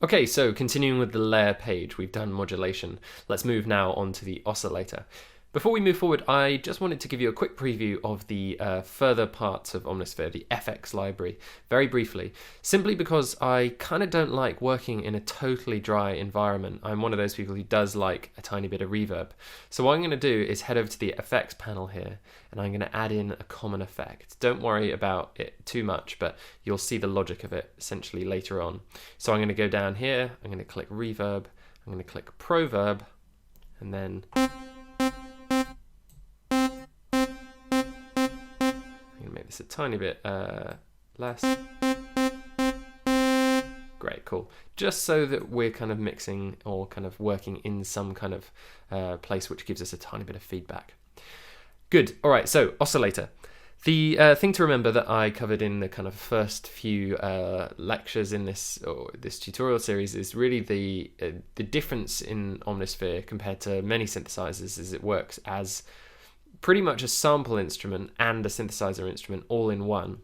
Okay, so continuing with the layer page, we've done modulation. Let's move now on to the oscillator. Before we move forward, I just wanted to give you a quick preview of the further parts of Omnisphere, the FX library, very briefly, simply because I kind of don't like working in a totally dry environment. I'm one of those people who does like a tiny bit of reverb. So what I'm going to do is head over to the effects panel here, and I'm going to add in a common effect. Don't worry about it too much, but you'll see the logic of it essentially later on. So I'm going to go down here, I'm going to click reverb, I'm going to click proverb, and then make this a tiny bit less. Great, cool. Just so that we're kind of mixing or kind of working in some kind of place which gives us a tiny bit of feedback. Good. All right, so oscillator. The thing to remember that I covered in the kind of first few lectures in this tutorial series is really the difference in Omnisphere compared to many synthesizers is it works as pretty much a sample instrument and a synthesizer instrument all in one.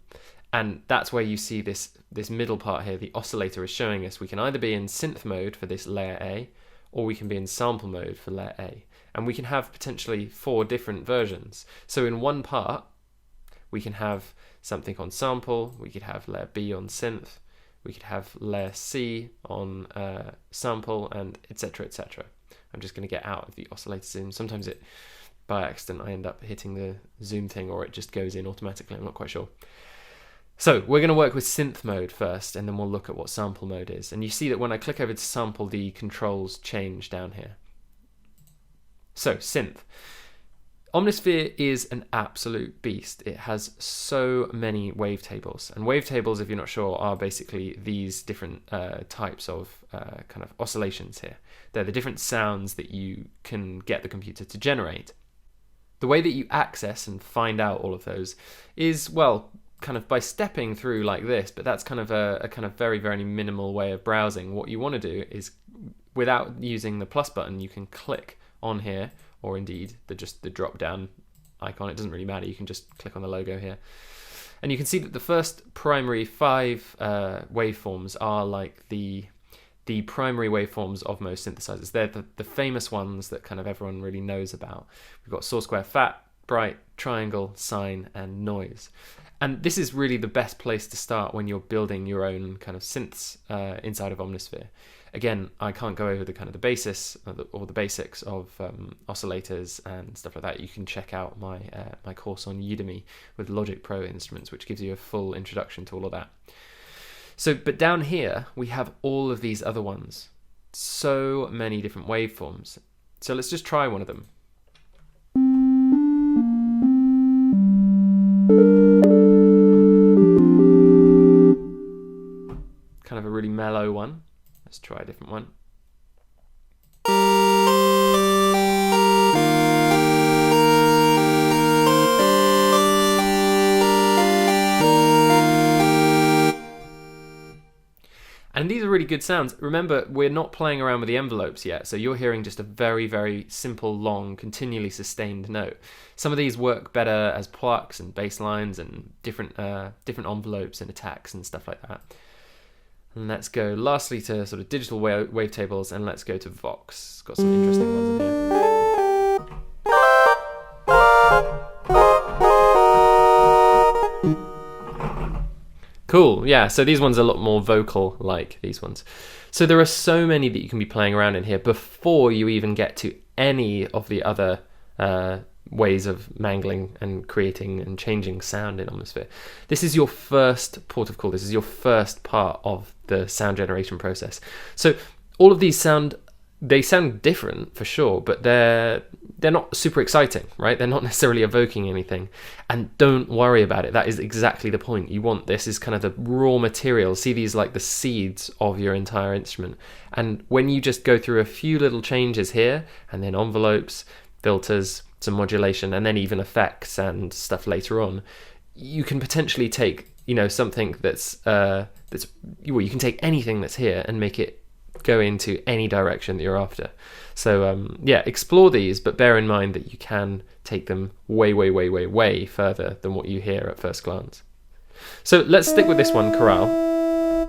And that's where you see this middle part here, the oscillator is showing us we can either be in synth mode for this layer A, or we can be in sample mode for layer A. And we can have potentially 4 different versions. So in one part, we can have something on sample, we could have layer B on synth, we could have layer C on sample, and etc, etc. I'm just going to get out of the oscillator zoom. Sometimes by accident I end up hitting the zoom thing, or it just goes in automatically, I'm not quite sure. So we're going to work with synth mode first, and then we'll look at what sample mode is. And you see that when I click over to sample, the controls change down here. So synth. Omnisphere is an absolute beast. It has so many wavetables, and wavetables, if you're not sure, are basically these different types of kind of oscillations here. They're the different sounds that you can get the computer to generate. The way that you access and find out all of those is, well, kind of by stepping through like this, but that's kind of a kind of very, very minimal way of browsing. What you want to do is, without using the plus button, you can click on here, or indeed the drop down icon. It doesn't really matter, you can just click on the logo here. And you can see that the first primary 5 waveforms are like the primary waveforms of most synthesizers. They're the famous ones that kind of everyone really knows about. We've got saw square, fat, bright, triangle, sine, and noise. And this is really the best place to start when you're building your own kind of synths inside of Omnisphere. Again, I can't go over the kind of the basis or the basics of oscillators and stuff like that. You can check out my my course on Udemy with Logic Pro instruments, which gives you a full introduction to all of that. So, but down here, we have all of these other ones. So many different waveforms. So let's just try one of them. Kind of a really mellow one. Let's try a different one. And these are really good sounds. Remember, we're not playing around with the envelopes yet, so you're hearing just a very, very simple, long, continually sustained note. Some of these work better as plucks and bass lines and different envelopes and attacks and stuff like that. And let's go lastly to sort of digital wavetables, and let's go to Vox. It's got some interesting ones in here. Cool, yeah, so these ones are a lot more vocal like these ones. So there are so many that you can be playing around in here before you even get to any of the other ways of mangling and creating and changing sound in Omnisphere. This is your first port of call, this is your first part of the sound generation process. So all of these sound different for sure, but they're not super exciting, right? They're not necessarily evoking anything. And don't worry about it. That is exactly the point. You want this is kind of the raw material. See these like the seeds of your entire instrument. And when you just go through a few little changes here, and then envelopes, filters, some modulation, and then even effects and stuff later on, you can potentially take, something that's you can take anything that's here and make it go into any direction that you're after. So yeah, explore these, but bear in mind that you can take them way, way, way, way, way further than what you hear at first glance. So let's stick with this one, chorale.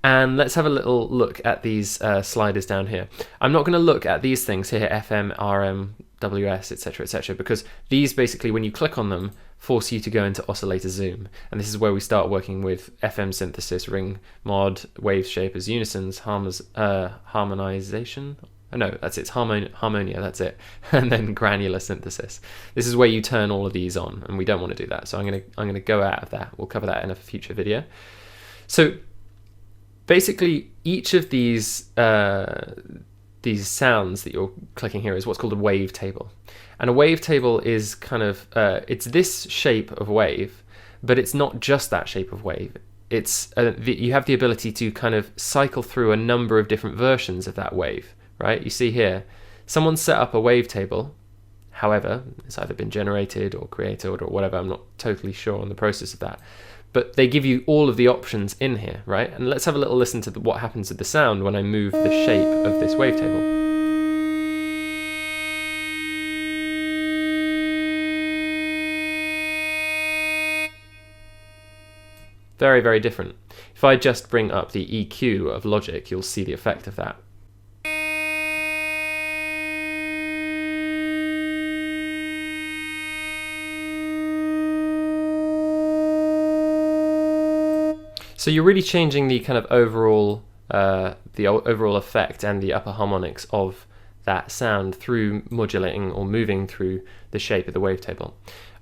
And let's have a little look at these sliders down here. I'm not going to look at these things here, FM, RM, WS, etc., because these basically, when you click on them, force you to go into oscillator zoom. And this is where we start working with FM synthesis, ring mod, wave shapers, unisons, harmonization. Oh, no, that's it, it's harmonia, that's it. And then granular synthesis. This is where you turn all of these on, and we don't want to do that. So I'm going to go out of that. We'll cover that in a future video. So basically, each of these sounds that you're clicking here is what's called a wavetable. And a wavetable is kind of, it's this shape of wave, but it's not just that shape of wave. It's you have the ability to kind of cycle through a number of different versions of that wave, right? You see here, someone set up a wavetable. However, it's either been generated or created or whatever. I'm not totally sure on the process of that. But they give you all of the options in here, right? And let's have a little listen to what happens with the sound when I move the shape of this wavetable. Very, very different. If I just bring up the EQ of Logic, you'll see the effect of that. So you're really changing the kind of overall effect and the upper harmonics of that sound through modulating or moving through the shape of the wavetable.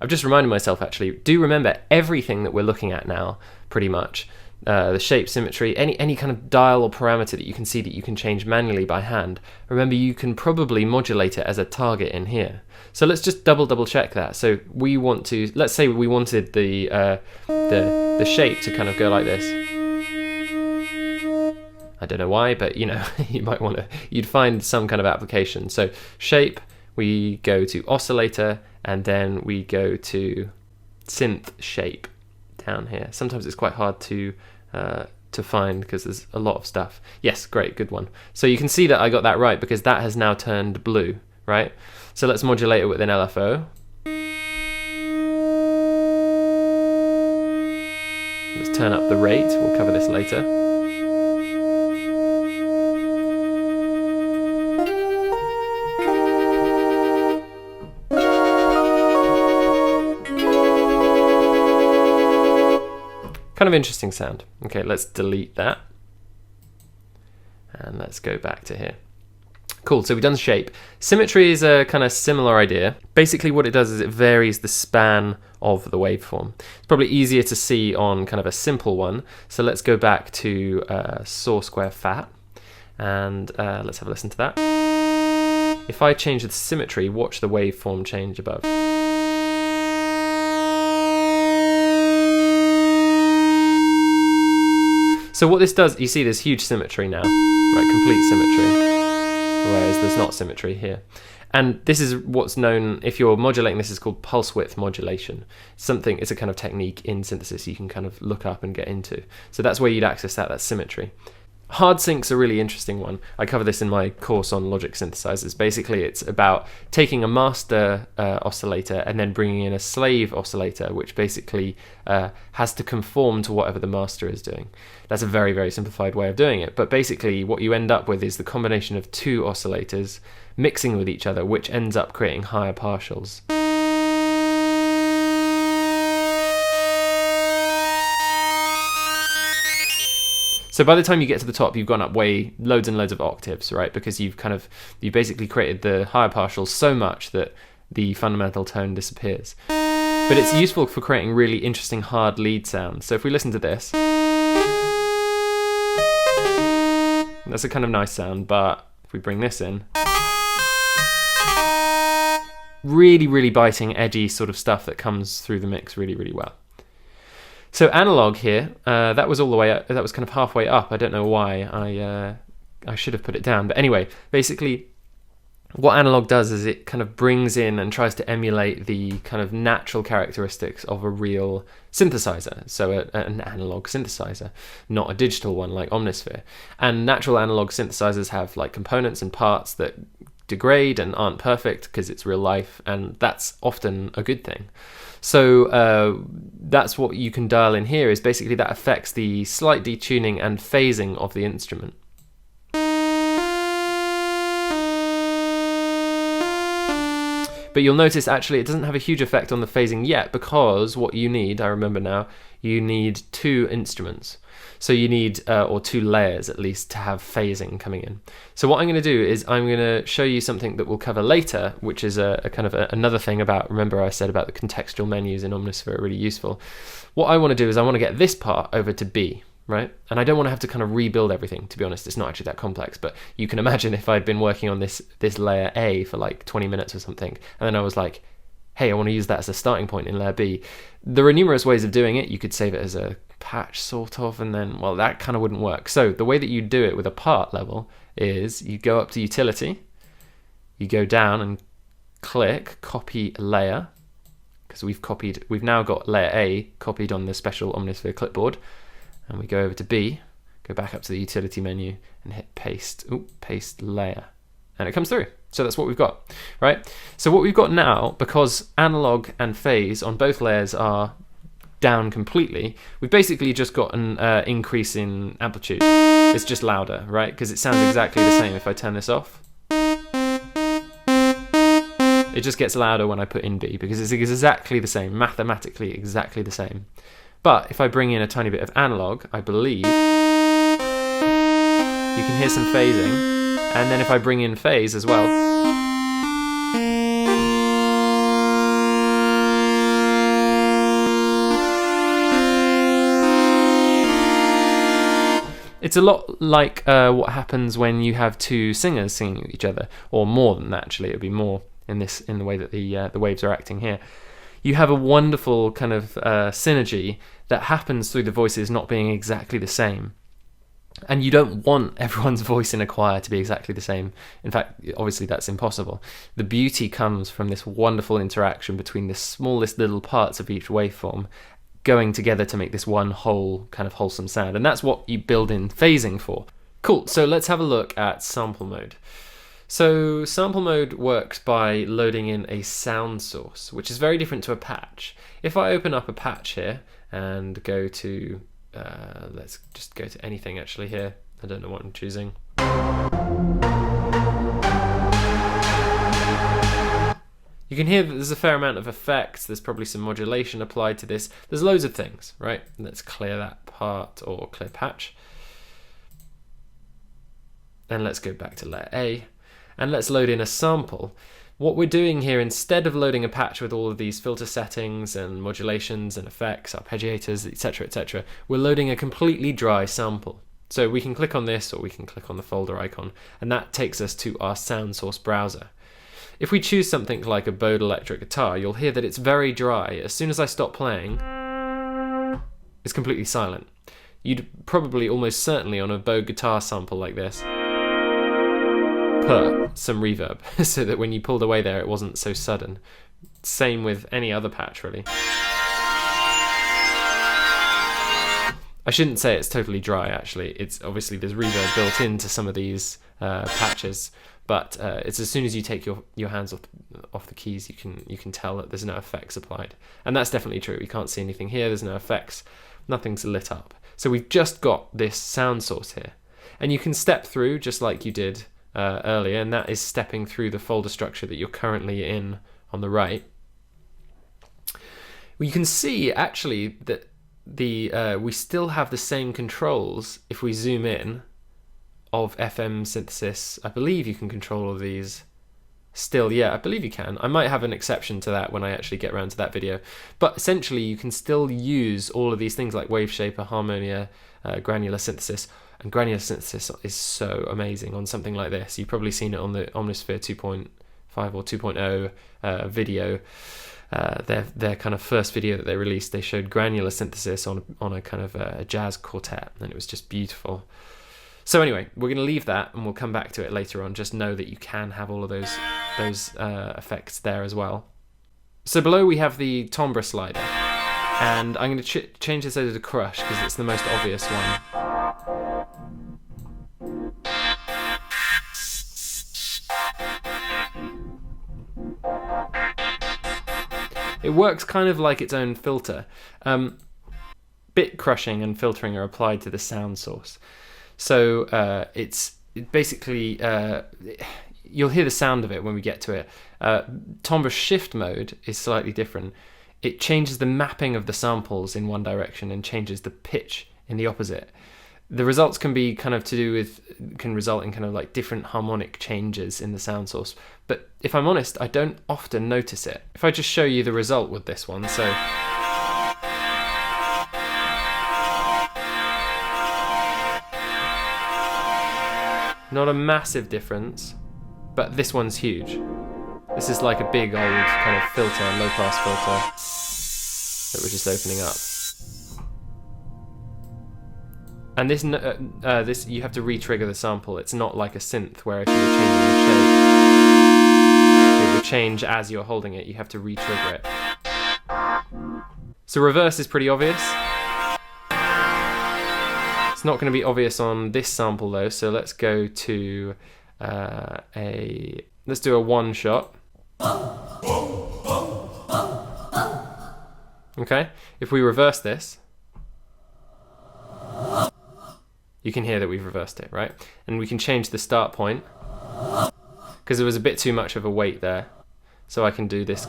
I've just reminded myself, actually, do remember everything that we're looking at now, pretty much, the shape, symmetry, any kind of dial or parameter that you can see that you can change manually by hand. Remember, you can probably modulate it as a target in here. So let's just double check that. So we want to, let's say we wanted the shape to kind of go like this. I don't know why, but you know, you'd find some kind of application. So shape, we go to oscillator, and then we go to synth shape down here. Sometimes it's quite hard to find because there's a lot of stuff. Yes, great, good one. So you can see that I got that right because that has now turned blue, right? So let's modulate it with an LFO. Let's turn up the rate, we'll cover this later. Kind of interesting sound. Okay, let's delete that. And let's go back to here. Cool, so we've done the shape. Symmetry is a kind of similar idea. Basically what it does is it varies the span of the waveform. It's probably easier to see on kind of a simple one. So let's go back to saw square fat, and let's have a listen to that. If I change the symmetry, watch the waveform change above. So what this does, you see there's huge symmetry now, right? Complete symmetry, whereas there's not symmetry here. And this is what's known, if you're modulating, this is called pulse width modulation. It's a kind of technique in synthesis you can kind of look up and get into. So that's where you'd access that symmetry. Hard sync's a really interesting one. I cover this in my course on logic synthesizers. Basically, it's about taking a master oscillator and then bringing in a slave oscillator, which basically has to conform to whatever the master is doing. That's a very, very simplified way of doing it. But basically, what you end up with is the combination of two oscillators mixing with each other, which ends up creating higher partials. So by the time you get to the top, you've gone up loads and loads of octaves, right? Because you basically created the higher partials so much that the fundamental tone disappears. But it's useful for creating really interesting hard lead sounds. So if we listen to this, that's a kind of nice sound, but if we bring this in, really, really biting, edgy sort of stuff that comes through the mix really, really well. So analog here, that was all the way up, that was kind of halfway up. I don't know why, I should have put it down. But anyway, basically what analog does is it kind of brings in and tries to emulate the kind of natural characteristics of a real synthesizer. So an analog synthesizer, not a digital one like Omnisphere. And natural analog synthesizers have like components and parts that degrade and aren't perfect because it's real life, and that's often a good thing. So that's what you can dial in here, is basically that affects the slight detuning and phasing of the instrument. But you'll notice actually it doesn't have a huge effect on the phasing yet, because what you need, I remember now, you need 2 instruments. So you need, or 2 layers at least, to have phasing coming in. So what I'm going to do is I'm going to show you something that we'll cover later, which is a kind of another thing about, remember I said about the contextual menus in Omnisphere are really useful. What I want to do is I want to get this part over to B, right? And I don't want to have to kind of rebuild everything, to be honest. It's not actually that complex, but you can imagine if I'd been working on this layer A for like 20 minutes or something, and then I was like, hey, I want to use that as a starting point in layer B. There are numerous ways of doing it. You could save it as a patch, sort of, and then, well, that kind of wouldn't work. So the way that you do it with a part level is you go up to utility, you go down and click copy layer, because we've now got layer A copied on the special Omnisphere clipboard, and we go over to B, go back up to the utility menu and hit paste, paste layer, and it comes through. So that's what we've got, right? So what we've got now, because analog and phase on both layers are down completely, we've basically just got an increase in amplitude. It's just louder, right? Because it sounds exactly the same if I turn this off. It just gets louder when I put in B, because it's exactly the same, mathematically exactly the same. But if I bring in a tiny bit of analog, I believe you can hear some phasing. And then if I bring in phase as well, it's a lot like what happens when you have 2 singers singing with each other, or more than that actually. It would be more in the way that the waves are acting here. You have a wonderful kind of synergy that happens through the voices not being exactly the same. And you don't want everyone's voice in a choir to be exactly the same. In fact, obviously that's impossible. The beauty comes from this wonderful interaction between the smallest little parts of each waveform going together to make this one whole kind of wholesome sound. And that's what you build in phasing for. Cool, so let's have a look at sample mode. So sample mode works by loading in a sound source, which is very different to a patch. If I open up a patch here and go to let's just go to anything actually here. I don't know what I'm choosing. You can hear that there's a fair amount of effects. There's probably some modulation applied to this. There's loads of things, right? Let's clear that part, or clear patch. And let's go back to layer A. And let's load in a sample. What we're doing here, instead of loading a patch with all of these filter settings and modulations and effects, arpeggiators, etc., we're loading a completely dry sample. So we can click on this, or we can click on the folder icon, and that takes us to our sound source browser. If we choose something like a bowed electric guitar, you'll hear that it's very dry. As soon as I stop playing, it's completely silent. You'd probably almost certainly on a bowed guitar sample like this put some reverb so that when you pulled away there it wasn't so sudden. Same with any other patch really. I shouldn't say it's totally dry actually. It's obviously there's reverb built into some of these patches, but it's as soon as you take your hands off the keys you can tell that there's no effects applied. And that's definitely true. You can't see anything here, there's no effects, nothing's lit up. So we've just got this sound source here. And you can step through just like you did earlier, and that is stepping through the folder structure that you're currently in on the right. Well, you can see actually that we still have the same controls if we zoom in of FM synthesis. I believe you can control all of these still. Yeah, I believe you can. I might have an exception to that when I actually get around to that video. But essentially you can still use all of these things like wave shaper, harmonia, granular synthesis. And granular synthesis is so amazing on something like this. You've probably seen it on the Omnisphere 2.5 or 2.0 video. Their kind of first video that they released, they showed granular synthesis on a kind of a jazz quartet, and it was just beautiful. So anyway, we're going to leave that and we'll come back to it later on. Just know that you can have all of those effects there as well. So below we have the timbre slider, and I'm going to change this over to crush because it's the most obvious one. It works kind of like its own filter. Bit crushing and filtering are applied to the sound source. So it's basically, you'll hear the sound of it when we get to it. Timbre shift mode is slightly different. It changes the mapping of the samples in one direction and changes the pitch in the opposite. The results can be kind of to do with, can result in kind of like different harmonic changes in the sound source. But if I'm honest, I don't often notice it. If I just show you the result with this one, so. Not a massive difference, but this one's huge. This is like a big old kind of filter, low pass filter that we're just opening up. And this, this you have to re-trigger the sample. It's not like a synth where if you were changing the shape, it would change as you're holding it. You have to re-trigger it. So reverse is pretty obvious. It's not going to be obvious on this sample though. So let's go to let's do a one shot. Okay, if we reverse this, you can hear that we've reversed it, right? And we can change the start point because there was a bit too much of a weight there. So I can do this.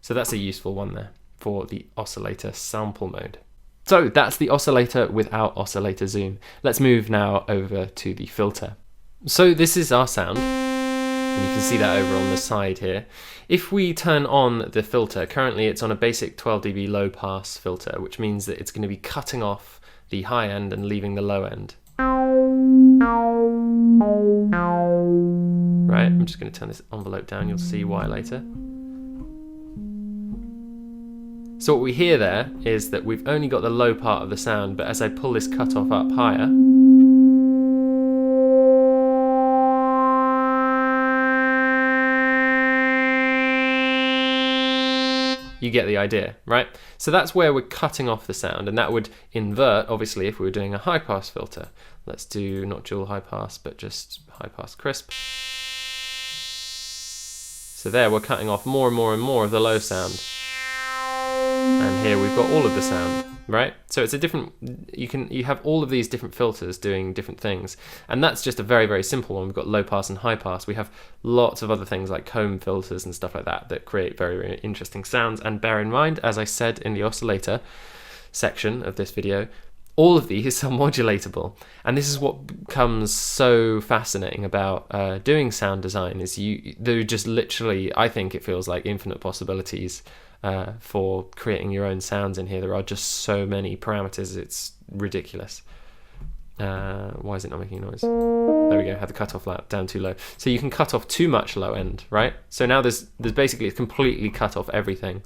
So that's a useful one there for the oscillator sample mode. So that's the oscillator without oscillator zoom. Let's move now over to the filter. So this is our sound. And you can see that over on the side here. If we turn on the filter, currently it's on a basic 12 dB low pass filter, which means that it's going to be cutting off the high end and leaving the low end. Right, I'm just going to turn this envelope down, you'll see why later. So what we hear there is that we've only got the low part of the sound, but as I pull this cutoff up higher, you get the idea, right? So that's where we're cutting off the sound, and that would invert, obviously, if we were doing a high pass filter. Let's do not dual high pass, but just high pass crisp. So there, we're cutting off more and more and more of the low sound. And here we've got all of the sound, right? So it's a different, you have all of these different filters doing different things. And that's just a very, very simple one. We've got low pass and high pass. We have lots of other things like comb filters and stuff like that that create very, very interesting sounds. And bear in mind, as I said in the oscillator section of this video, all of these are modulatable. And this is what becomes so fascinating about doing sound design is there just literally, I think it feels like infinite possibilities for creating your own sounds in here. There are just so many parameters, it's ridiculous. Why is it not making noise? There we go, had the cutoff down too low. So you can cut off too much low end, right? So now there's basically, it's completely cut off everything.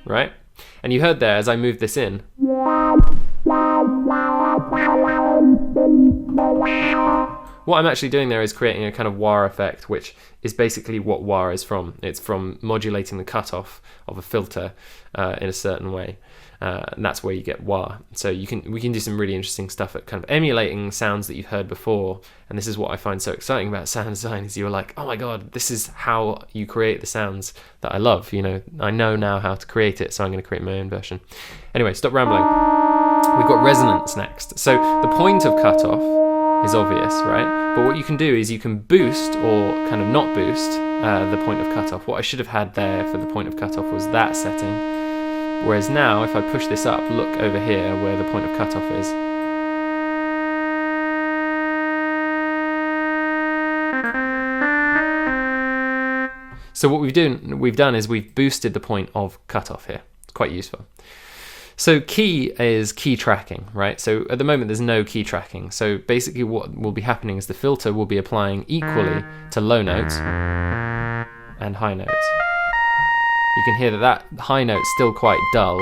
Right? And you heard there, as I moved this in, what I'm actually doing there is creating a kind of wah effect, which is basically what wah is from. It's from modulating the cutoff of a filter in a certain way. And that's where you get wah. So we can do some really interesting stuff at kind of emulating sounds that you've heard before. And this is what I find so exciting about sound design is you're like, oh my God, this is how you create the sounds that I love. You know, I know now how to create it, so I'm going to create my own version. Anyway, stop rambling. We've got resonance next. So the point of cutoff is obvious, right? But what you can do is you can boost or kind of not boost the point of cutoff. What I should have had there for the point of cutoff was that setting. Whereas now, if I push this up, look over here where the point of cutoff is. So what we've done is we've boosted the point of cutoff here. It's quite useful. So key is key tracking, right? So at the moment there's no key tracking. So basically what will be happening is the filter will be applying equally to low notes and high notes. You can hear that high note's still quite dull,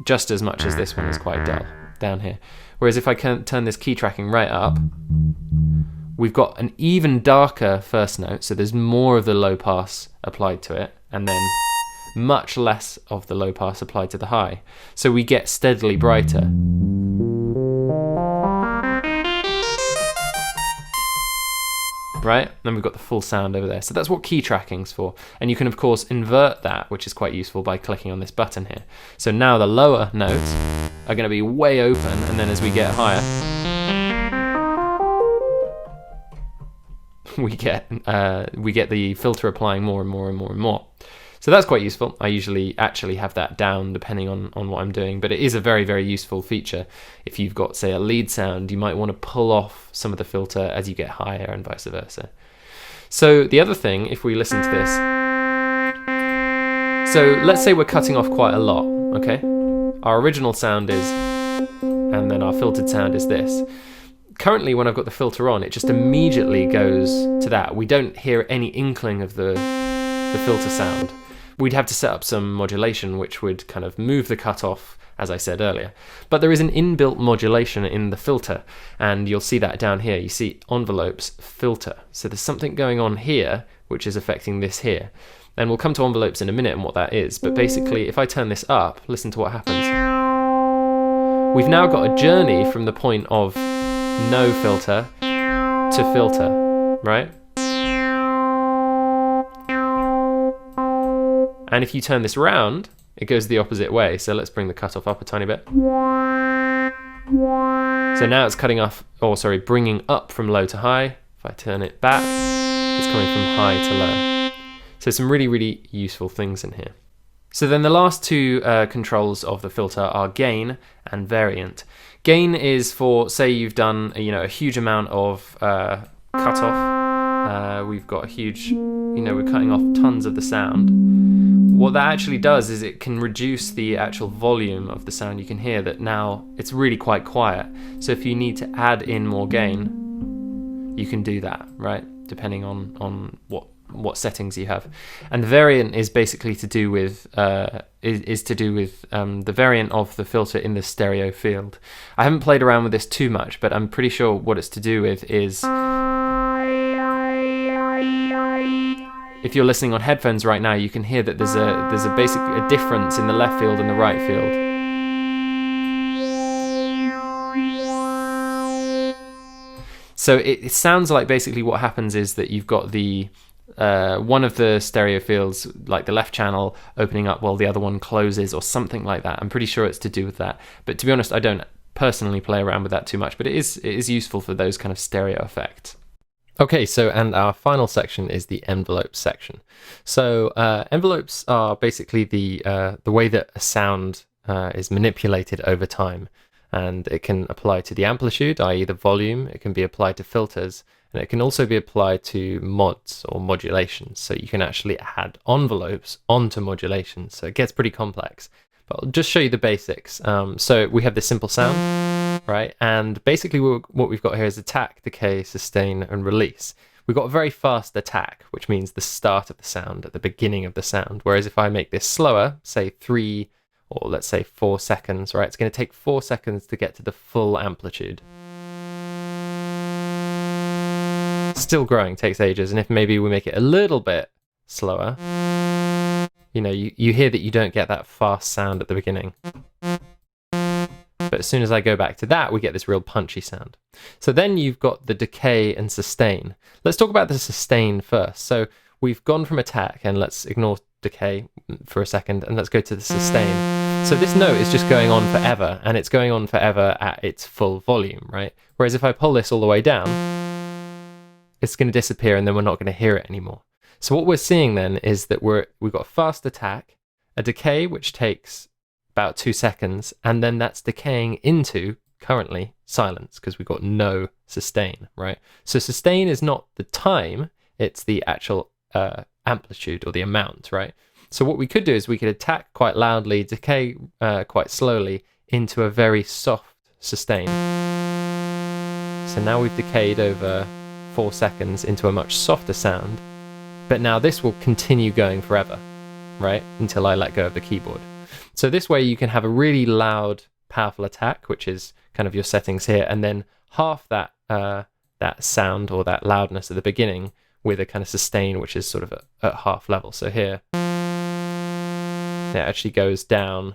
just as much as this one is quite dull down here. Whereas if I can turn this key tracking right up, we've got an even darker first note, so there's more of the low pass applied to it, and then much less of the low pass applied to the high. So we get steadily brighter. right? Then we've got the full sound over there. So that's what key tracking's for. And you can, of course, invert that, which is quite useful by clicking on this button here. So now the lower notes are going to be way open, and then as we get higher, we get the filter applying more and more and more and more. So that's quite useful. I usually actually have that down depending on what I'm doing, but it is a very, very useful feature. If you've got, say, a lead sound, you might want to pull off some of the filter as you get higher and vice versa. So the other thing, if we listen to this, so let's say we're cutting off quite a lot, okay? Our original sound is, and then our filtered sound is this. Currently, when I've got the filter on, it just immediately goes to that. We don't hear any inkling of the filter sound. We'd have to set up some modulation, which would kind of move the cutoff, as I said earlier. But there is an inbuilt modulation in the filter, and you'll see that down here. You see envelopes, filter. So there's something going on here, which is affecting this here. And we'll come to envelopes in a minute and what that is. But basically, if I turn this up, listen to what happens. We've now got a journey from the point of no filter to filter, right? And if you turn this around, it goes the opposite way. So let's bring the cutoff up a tiny bit. So now it's cutting off, bringing up from low to high. If I turn it back, it's coming from high to low. So some really, really useful things in here. So then the last two controls of the filter are gain and variant. Gain is for, say you've done a huge amount of cutoff. We've got a huge, we're cutting off tons of the sound. What that actually does is it can reduce the actual volume of the sound. You can hear that now it's really quite quiet. So if you need to add in more gain, you can do that, right? Depending on what settings you have. And the variant is basically to do with the variant of the filter in the stereo field. I haven't played around with this too much, but I'm pretty sure what it's to do with is, if you're listening on headphones right now, you can hear that there's basically a difference in the left field and the right field. So it sounds like basically what happens is that you've got the one of the stereo fields, like the left channel, opening up while the other one closes or something like that. I'm pretty sure it's to do with that. But to be honest, I don't personally play around with that too much, but it is useful for those kind of stereo effects. Okay, so and our final section is the envelopes section. So envelopes are basically the way that a sound is manipulated over time, and it can apply to the amplitude, i.e. the volume. It can be applied to filters, and it can also be applied to mods or modulations. So you can actually add envelopes onto modulations. So it gets pretty complex, but I'll just show you the basics. So we have this simple sound, right? And basically what we've got here is attack, decay, sustain, and release. We've got a very fast attack, which means the start of the sound at the beginning of the sound. Whereas if I make this slower, say 3 or let's say 4 seconds, right? It's going to take 4 seconds to get to the full amplitude. Still growing, takes ages. And if maybe we make it a little bit slower, you hear that you don't get that fast sound at the beginning. But as soon as I go back to that, we get this real punchy sound. So then you've got the decay and sustain. Let's talk about the sustain first. So we've gone from attack, and let's ignore decay for a second, and let's go to the sustain. So this note is just going on forever, and it's going on forever at its full volume, right? Whereas if I pull this all the way down, it's going to disappear, and then we're not going to hear it anymore. So what we're seeing then is that we've got a fast attack, a decay which takes about 2 seconds, and then that's decaying into, currently, silence, because we've got no sustain, right? So sustain is not the time, it's the actual amplitude or the amount, right? So what we could do is we could attack quite loudly, decay quite slowly into a very soft sustain. So now we've decayed over 4 seconds into a much softer sound, but now this will continue going forever, right? Until I let go of the keyboard. So this way you can have a really loud, powerful attack, which is kind of your settings here, and then half that sound or that loudness at the beginning with a kind of sustain, which is sort of at half level. So here, it actually goes down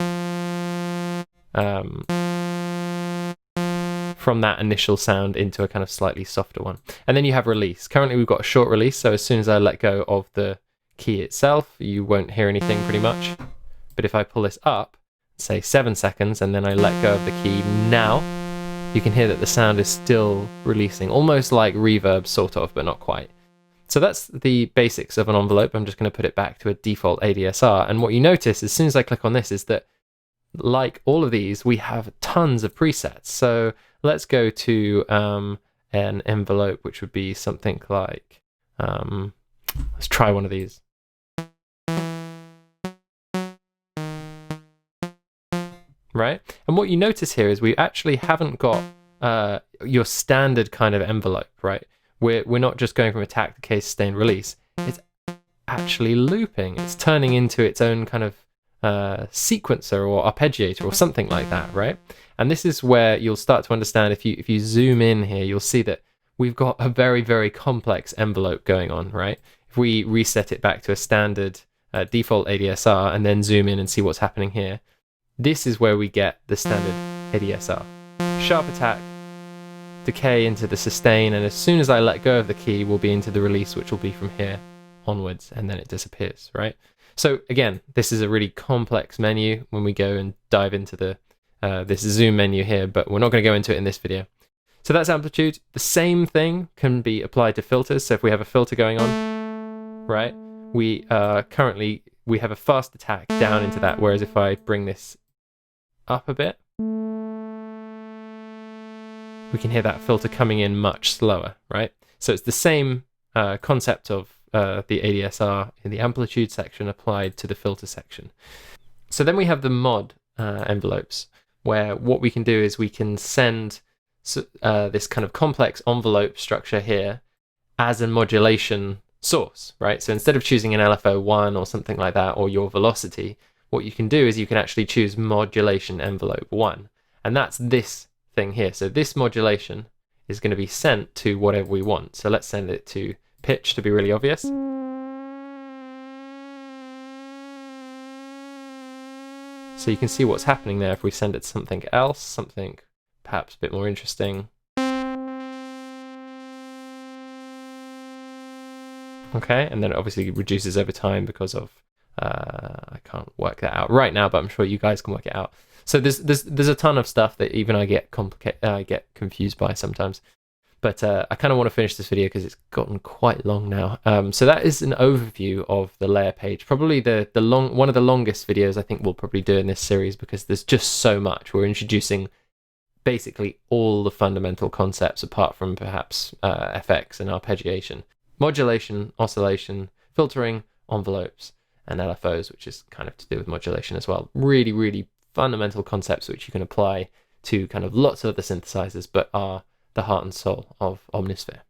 from that initial sound into a kind of slightly softer one. And then you have release. Currently we've got a short release, so as soon as I let go of the key itself, you won't hear anything pretty much. But if I pull this up, say 7 seconds, and then I let go of the key now, you can hear that the sound is still releasing, almost like reverb, sort of, but not quite. So that's the basics of an envelope. I'm just going to put it back to a default ADSR. And what you notice as soon as I click on this is that, like all of these, we have tons of presets. So let's go to an envelope, which would be something like, let's try one of these. Right? And what you notice here is we actually haven't got your standard kind of envelope, right? We're not just going from attack to case, sustain, release. It's actually looping. It's turning into its own kind of sequencer or arpeggiator or something like that, right? And this is where you'll start to understand, if you zoom in here, you'll see that we've got a very, very complex envelope going on, right? If we reset it back to a standard default ADSR and then zoom in and see what's happening here, this is where we get the standard ADSR. Sharp attack, decay into the sustain, and as soon as I let go of the key, we'll be into the release, which will be from here onwards, and then it disappears, right? So again, this is a really complex menu when we go and dive into the this zoom menu here, but we're not going to go into it in this video. So that's amplitude. The same thing can be applied to filters. So if we have a filter going on, right, we currently have a fast attack down into that, whereas if I bring this up a bit, we can hear that filter coming in much slower, right? So it's the same concept of the ADSR in the amplitude section applied to the filter section. So then we have the mod envelopes, where what we can do is we can send this kind of complex envelope structure here as a modulation source, right? So instead of choosing an LFO1 or something like that, or your velocity, what you can do is you can actually choose modulation envelope 1. And that's this thing here. So this modulation is going to be sent to whatever we want. So let's send it to pitch to be really obvious. So you can see what's happening there if we send it to something else, something perhaps a bit more interesting. Okay, and then it obviously reduces over time because of I can't work that out right now, but I'm sure you guys can work it out. So there's a ton of stuff that even I get confused by sometimes. But I kind of want to finish this video because it's gotten quite long now. So that is an overview of the layer page. Probably one of the longest videos I think we'll probably do in this series, because there's just so much. We're introducing basically all the fundamental concepts apart from perhaps FX and arpeggiation. Modulation, oscillation, filtering, envelopes, and LFOs, which is kind of to do with modulation as well. Really, really fundamental concepts which you can apply to kind of lots of other synthesizers, but are the heart and soul of Omnisphere.